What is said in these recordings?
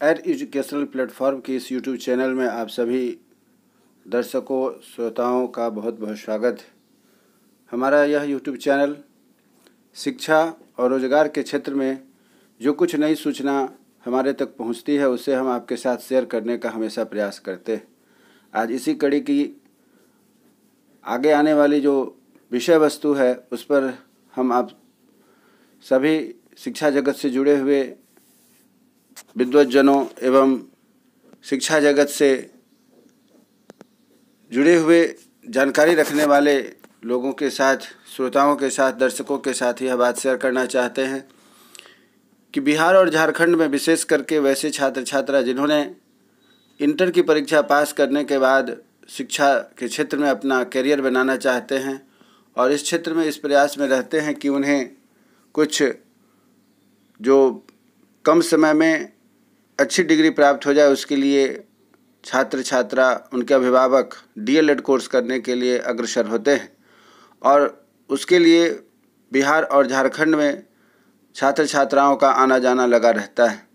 Add educational platform के इस YouTube channel में आप सभी दर्शकों श्रोताओं का बहुत बहुत स्वागत है। हमारा यह यूट्यूब चैनल शिक्षा और रोजगार के क्षेत्र में जो कुछ नई सूचना हमारे तक पहुंचती है उसे हम आपके साथ शेयर करने का हमेशा प्रयास करते हैं। आज इसी कड़ी की आगे आने वाली जो विषय वस्तु है उस पर हम आप सभी शिक्षा जगत से जुड़े हुए विद्वज्जनों एवं शिक्षा जगत से जुड़े हुए जानकारी रखने वाले लोगों के साथ, श्रोताओं के साथ, दर्शकों के साथ यह बात शेयर करना चाहते हैं कि बिहार और झारखंड में विशेष करके वैसे छात्र छात्रा जिन्होंने इंटर की परीक्षा पास करने के बाद शिक्षा के क्षेत्र में अपना करियर बनाना चाहते हैं और इस क्षेत्र में इस प्रयास में रहते हैं कि उन्हें कुछ जो कम समय में अच्छी डिग्री प्राप्त हो जाए, उसके लिए छात्र छात्रा, उनके अभिभावक डीएलएड कोर्स करने के लिए अग्रसर होते हैं और उसके लिए बिहार और झारखंड में छात्र छात्राओं का आना जाना लगा रहता है।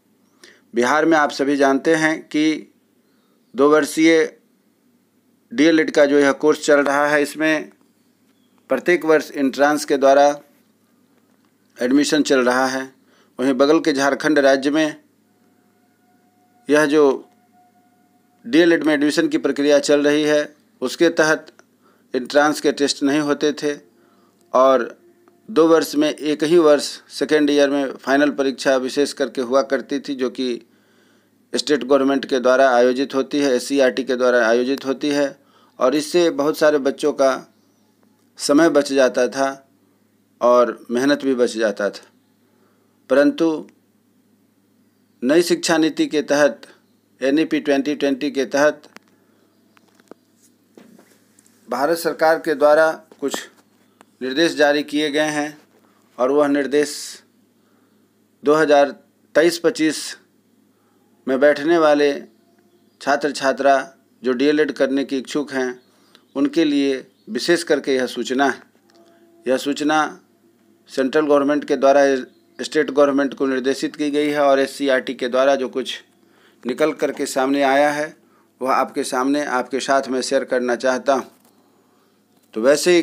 बिहार में आप सभी जानते हैं कि 2 वर्षीय डीएलएड का जो यह कोर्स चल रहा है, इसमें प्रत्येक वर्ष एंट्रांस के द्वारा एडमिशन चल रहा है। वहीं बगल के झारखंड राज्य में यह जो डीएलएड में एडमिशन की प्रक्रिया चल रही है उसके तहत एंट्रांस के टेस्ट नहीं होते थे और 2 वर्ष में एक ही वर्ष सेकेंड ईयर में फाइनल परीक्षा विशेष करके हुआ करती थी, जो कि स्टेट गवर्नमेंट के द्वारा आयोजित होती है, SCERT के द्वारा आयोजित होती है और इससे बहुत सारे बच्चों का समय बच जाता था और मेहनत भी बच जाता था। परंतु नई शिक्षा नीति के तहत NEP 2020 के तहत भारत सरकार के द्वारा कुछ निर्देश जारी किए गए हैं और वह निर्देश 2023-25 में बैठने वाले छात्र छात्रा जो डीएलएड करने के इच्छुक हैं उनके लिए विशेष करके यह सूचना है। यह सूचना सेंट्रल गवर्नमेंट के द्वारा स्टेट गवर्नमेंट को निर्देशित की गई है और SCERT के द्वारा जो कुछ निकल कर के सामने आया है वह आपके सामने आपके साथ में शेयर करना चाहता हूँ। तो वैसे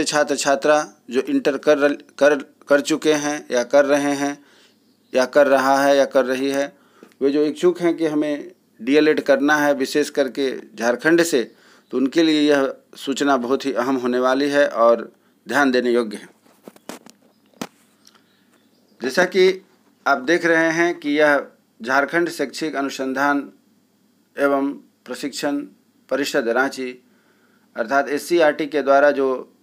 छात्र छात्रा जो इंटर कर चुके हैं या कर रहे हैं या कर रहा है या कर रही है, वे जो इच्छुक हैं कि हमें डीएलएड करना है विशेष करके झारखंड से, तो उनके लिए यह सूचना बहुत ही अहम होने वाली है और ध्यान देने योग्य है। जैसा कि आप देख रहे हैं कि यह झारखंड शैक्षिक अनुसंधान एवं प्रशिक्षण परिषद रांची अर्थात SCERT के द्वारा जो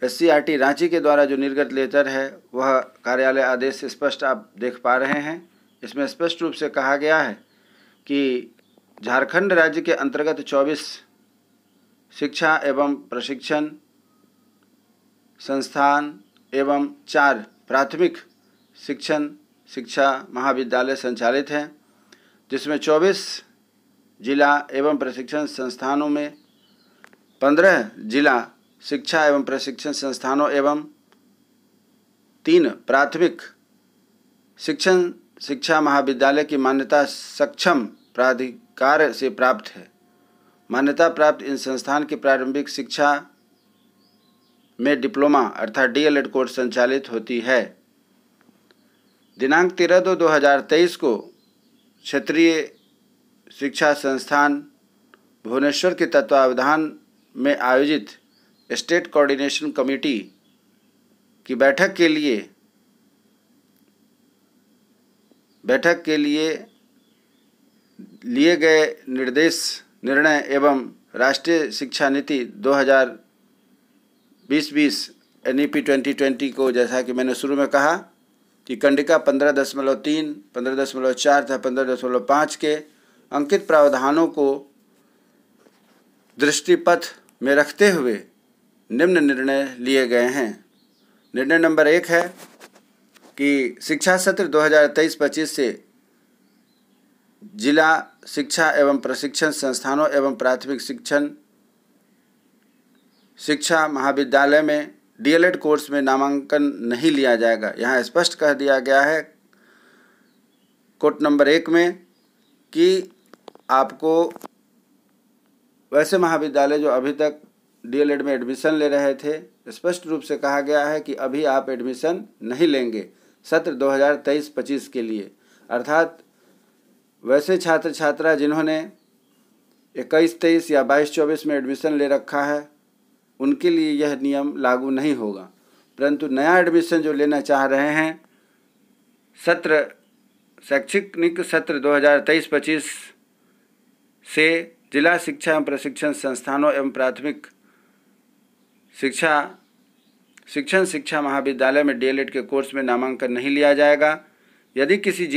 SCERT रांची के द्वारा जो निर्गत लेटर है वह कार्यालय आदेश स्पष्ट आप देख पा रहे हैं। इसमें स्पष्ट रूप से कहा गया है कि झारखंड राज्य के अंतर्गत 24 शिक्षा एवं प्रशिक्षण संस्थान एवं 4 प्राथमिक शिक्षा महाविद्यालय संचालित हैं, जिसमें 24 जिला एवं प्रशिक्षण संस्थानों में 15 जिला शिक्षा एवं प्रशिक्षण संस्थानों एवं 3 प्राथमिक शिक्षा महाविद्यालय की मान्यता सक्षम प्राधिकार से प्राप्त है। मान्यता प्राप्त इन संस्थान की प्रारंभिक शिक्षा में डिप्लोमा अर्थात डीएलएड कोर्स संचालित होती है। दिनांक 13/2/2023 को क्षेत्रीय शिक्षा संस्थान भुवनेश्वर के तत्वावधान में आयोजित स्टेट कोऑर्डिनेशन कमेटी की बैठक के लिए लिए गए निर्णय एवं राष्ट्रीय शिक्षा नीति 2020 NEP 2020 को, जैसा कि मैंने शुरू में कहा कि कंडिका 15.3, 15.4 तथा 15.5 के अंकित प्रावधानों को दृष्टिपथ में रखते हुए निम्न निर्णय लिए गए हैं। निर्णय नंबर 1 है कि शिक्षा सत्र 2023-25 से जिला शिक्षा एवं प्रशिक्षण संस्थानों एवं प्राथमिक शिक्षा महाविद्यालय में डीएलएड कोर्स में नामांकन नहीं लिया जाएगा। यहाँ स्पष्ट कह दिया गया है कोट नंबर 1 में कि आपको वैसे महाविद्यालय जो अभी तक डीएलएड में एडमिशन ले रहे थे, स्पष्ट रूप से कहा गया है कि अभी आप एडमिशन नहीं लेंगे सत्र 2023-25 के लिए। अर्थात वैसे छात्र छात्रा जिन्होंने 21-23 या 22-24 में एडमिशन ले रखा है, उनके लिए यह नियम लागू नहीं होगा, परंतु नया एडमिशन जो लेना चाह रहे हैं शैक्षणिक सत्र 2023-25 से जिला शिक्षा एवं प्रशिक्षण संस्थानों एवं प्राथमिक शिक्षा महाविद्यालय में डीएलएड के कोर्स में नामांकन नहीं लिया जाएगा। यदि किसी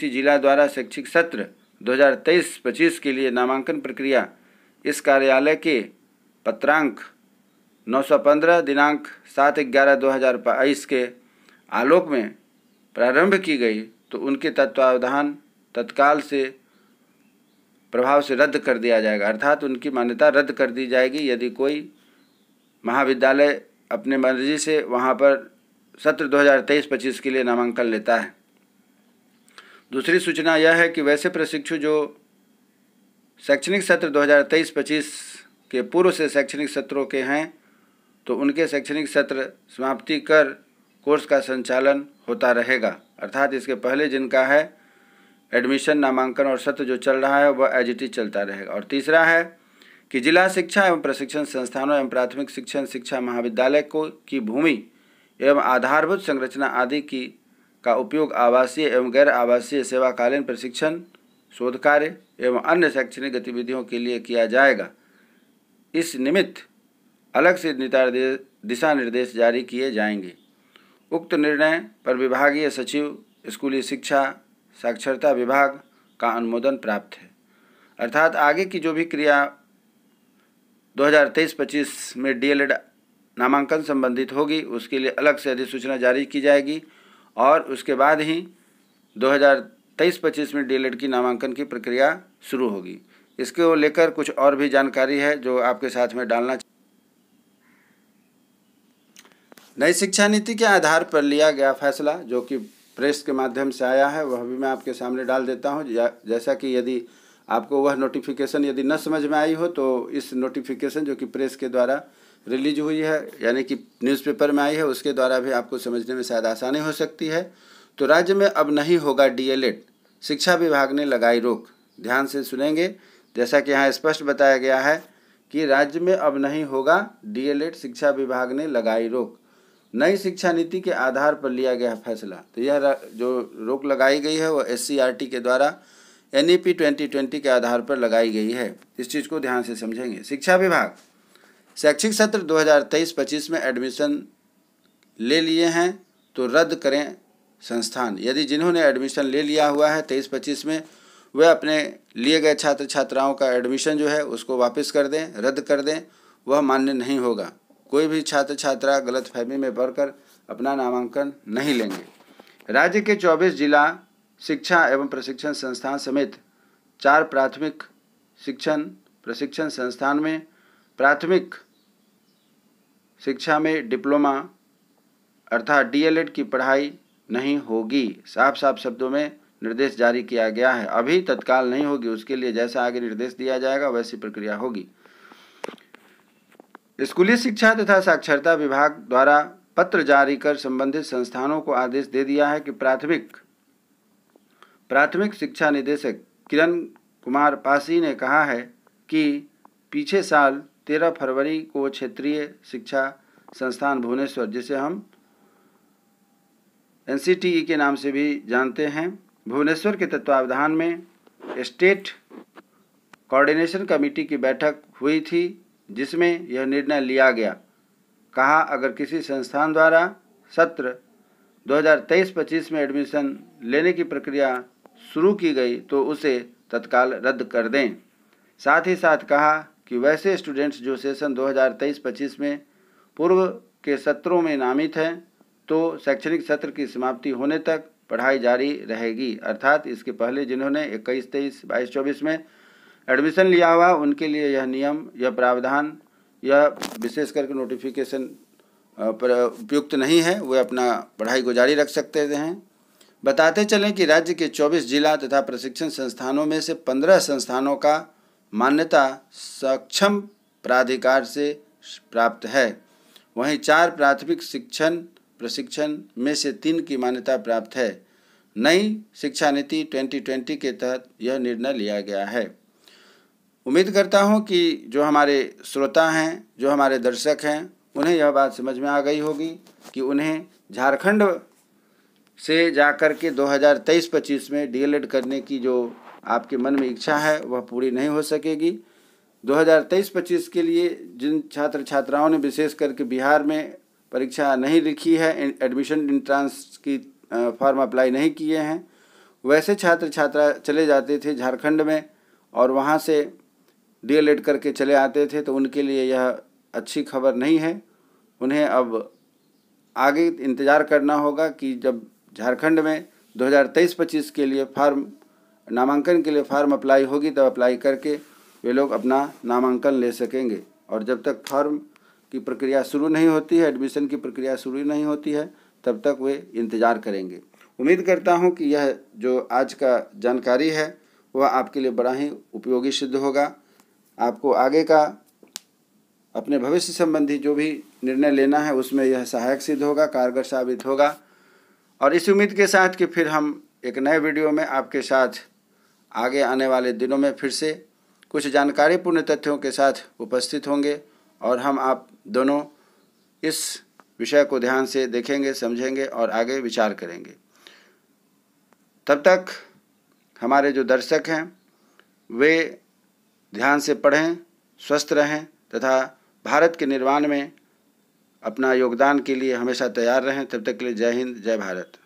जिला द्वारा शैक्षिक सत्र 2023-25 के लिए नामांकन प्रक्रिया इस कार्यालय के पत्रांक 915 दिनांक 7/11/2022 के आलोक में प्रारंभ की गई तो उनके तत्वावधान तत्काल से प्रभाव से रद्द कर दिया जाएगा। अर्थात उनकी मान्यता रद्द कर दी जाएगी यदि कोई महाविद्यालय अपने मर्जी से वहाँ पर सत्र 2023-25 के लिए नामांकन लेता है। दूसरी सूचना यह है कि वैसे प्रशिक्षु जो शैक्षणिक सत्र 2023-25 के पूर्व से शैक्षणिक सत्रों के हैं तो उनके शैक्षणिक सत्र समाप्ति कर कोर्स का संचालन होता रहेगा। अर्थात इसके पहले जिनका है एडमिशन, नामांकन और सत्र जो चल रहा है वह एज इट इज चलता रहेगा। और तीसरा है कि जिला शिक्षा एवं प्रशिक्षण संस्थानों एवं प्राथमिक शिक्षा महाविद्यालय की भूमि एवं आधारभूत संरचना आदि का उपयोग आवासीय एवं गैर आवासीय सेवाकालीन प्रशिक्षण, शोध कार्य एवं अन्य शैक्षणिक गतिविधियों के लिए किया जाएगा। इस निमित्त अलग से दिशा निर्देश जारी किए जाएंगे। उक्त निर्णय पर विभागीय सचिव, स्कूली शिक्षा साक्षरता विभाग का अनुमोदन प्राप्त है। अर्थात आगे की जो भी क्रिया 2023-25 में डीएलएड नामांकन संबंधित होगी उसके लिए अलग से अधिसूचना जारी की जाएगी और उसके बाद ही 2023-25 में डीएलएड की नामांकन की प्रक्रिया शुरू होगी। इसको लेकर कुछ और भी जानकारी है जो आपके साथ में डालना। नई शिक्षा नीति के आधार पर लिया गया फैसला जो कि प्रेस के माध्यम से आया है वह भी मैं आपके सामने डाल देता हूं। जैसा कि यदि आपको वह नोटिफिकेशन यदि न समझ में आई हो तो इस नोटिफिकेशन जो कि प्रेस के द्वारा रिलीज हुई है यानी कि न्यूज़पेपर में आई है उसके द्वारा भी आपको समझने में शायद आसानी हो सकती है। तो राज्य में अब नहीं होगा डीएलएड, शिक्षा विभाग ने लगाई रोक। ध्यान से सुनेंगे, जैसा कि यहाँ स्पष्ट बताया गया है कि राज्य में अब नहीं होगा डीएलएड, शिक्षा विभाग ने लगाई रोक। नई शिक्षा नीति के आधार पर लिया गया फैसला। तो यह जो रोक लगाई गई है वह SCRT के द्वारा NEP 2020 के आधार पर लगाई गई है। इस चीज़ को ध्यान से समझेंगे। शिक्षा विभाग शैक्षिक सत्र 2023-25 में एडमिशन ले लिए हैं तो रद्द करें संस्थान। यदि जिन्होंने एडमिशन ले लिया हुआ है 23-25 में वह अपने लिए गए छात्र छात्राओं का एडमिशन जो है उसको वापस कर दें, रद्द कर दें, वह मान्य नहीं होगा। कोई भी छात्र छात्रा गलतफहमी में पड़कर अपना नामांकन नहीं लेंगे। राज्य के 24 जिला शिक्षा एवं प्रशिक्षण संस्थान समेत 4 प्राथमिक शिक्षण प्रशिक्षण संस्थान में प्राथमिक शिक्षा में डिप्लोमा अर्थात डीएलएड की पढ़ाई नहीं होगी। साफ साफ शब्दों में निर्देश जारी किया गया है। अभी तत्काल नहीं होगी, उसके लिए जैसा आगे निर्देश दिया जाएगा वैसी प्रक्रिया होगी। स्कूली शिक्षा तथा साक्षरता विभाग द्वारा पत्र जारी कर संबंधित संस्थानों को आदेश दे दिया है कि प्राथमिक शिक्षा निदेशक किरण कुमार पासी ने कहा है कि पिछले साल 13 फरवरी को क्षेत्रीय शिक्षा संस्थान भुवनेश्वर, जिसे हम NCTE के नाम से भी जानते हैं, भुवनेश्वर के तत्वावधान में स्टेट कोऑर्डिनेशन कमेटी की बैठक हुई थी जिसमें यह निर्णय लिया गया। कहा अगर किसी संस्थान द्वारा सत्र 2023-25 में एडमिशन लेने की प्रक्रिया शुरू की गई तो उसे तत्काल रद्द कर दें। साथ ही साथ कहा कि वैसे स्टूडेंट्स जो सेशन 2023-25 में पूर्व के सत्रों में नामित हैं तो शैक्षणिक सत्र की समाप्ति होने तक पढ़ाई जारी रहेगी। अर्थात इसके पहले जिन्होंने 21-23, 22-24 में एडमिशन लिया हुआ उनके लिए यह नियम, यह प्रावधान, यह विशेष करके नोटिफिकेशन पर उपयुक्त नहीं है। वे अपना पढ़ाई को जारी रख सकते हैं। बताते चलें कि राज्य के 24 जिला तथा प्रशिक्षण संस्थानों में से 15 संस्थानों का मान्यता सक्षम प्राधिकार से प्राप्त है। वहीं 4 प्राथमिक शिक्षण प्रशिक्षण में से 3 की मान्यता प्राप्त है। नई शिक्षा नीति 2020 के तहत यह निर्णय लिया गया है। उम्मीद करता हूं कि जो हमारे श्रोता हैं, जो हमारे दर्शक हैं, उन्हें यह बात समझ में आ गई होगी कि उन्हें झारखंड से जाकर के 2023-25 में डीएलएड करने की जो आपके मन में इच्छा है वह पूरी नहीं हो सकेगी। 2023-25 के लिए जिन छात्र छात्राओं ने विशेष करके बिहार में परीक्षा नहीं लिखी है, एडमिशन इंट्रांस की फॉर्म अप्लाई नहीं किए हैं, वैसे छात्र छात्रा चले जाते थे झारखंड में और वहाँ से डीएलएड करके चले आते थे, तो उनके लिए यह अच्छी खबर नहीं है। उन्हें अब आगे इंतज़ार करना होगा कि जब झारखंड में 2023-25 के लिए नामांकन के लिए फार्म अप्लाई होगी, तब अप्लाई करके वे लोग अपना नामांकन ले सकेंगे। और जब तक फॉर्म की प्रक्रिया शुरू नहीं होती है, एडमिशन की प्रक्रिया शुरू नहीं होती है, तब तक वे इंतज़ार करेंगे। उम्मीद करता हूं कि यह जो आज का जानकारी है वह आपके लिए बड़ा ही उपयोगी सिद्ध होगा। आपको आगे का अपने भविष्य संबंधी जो भी निर्णय लेना है उसमें यह सहायक सिद्ध होगा, कारगर साबित होगा। और इस उम्मीद के साथ कि फिर हम एक नए वीडियो में आपके साथ आगे आने वाले दिनों में फिर से कुछ जानकारीपूर्ण तथ्यों के साथ उपस्थित होंगे और हम आप दोनों इस विषय को ध्यान से देखेंगे, समझेंगे और आगे विचार करेंगे। तब तक हमारे जो दर्शक हैं वे ध्यान से पढ़ें, स्वस्थ रहें तथा भारत के निर्माण में अपना योगदान के लिए हमेशा तैयार रहें। तब तक के लिए जय हिंद, जय भारत।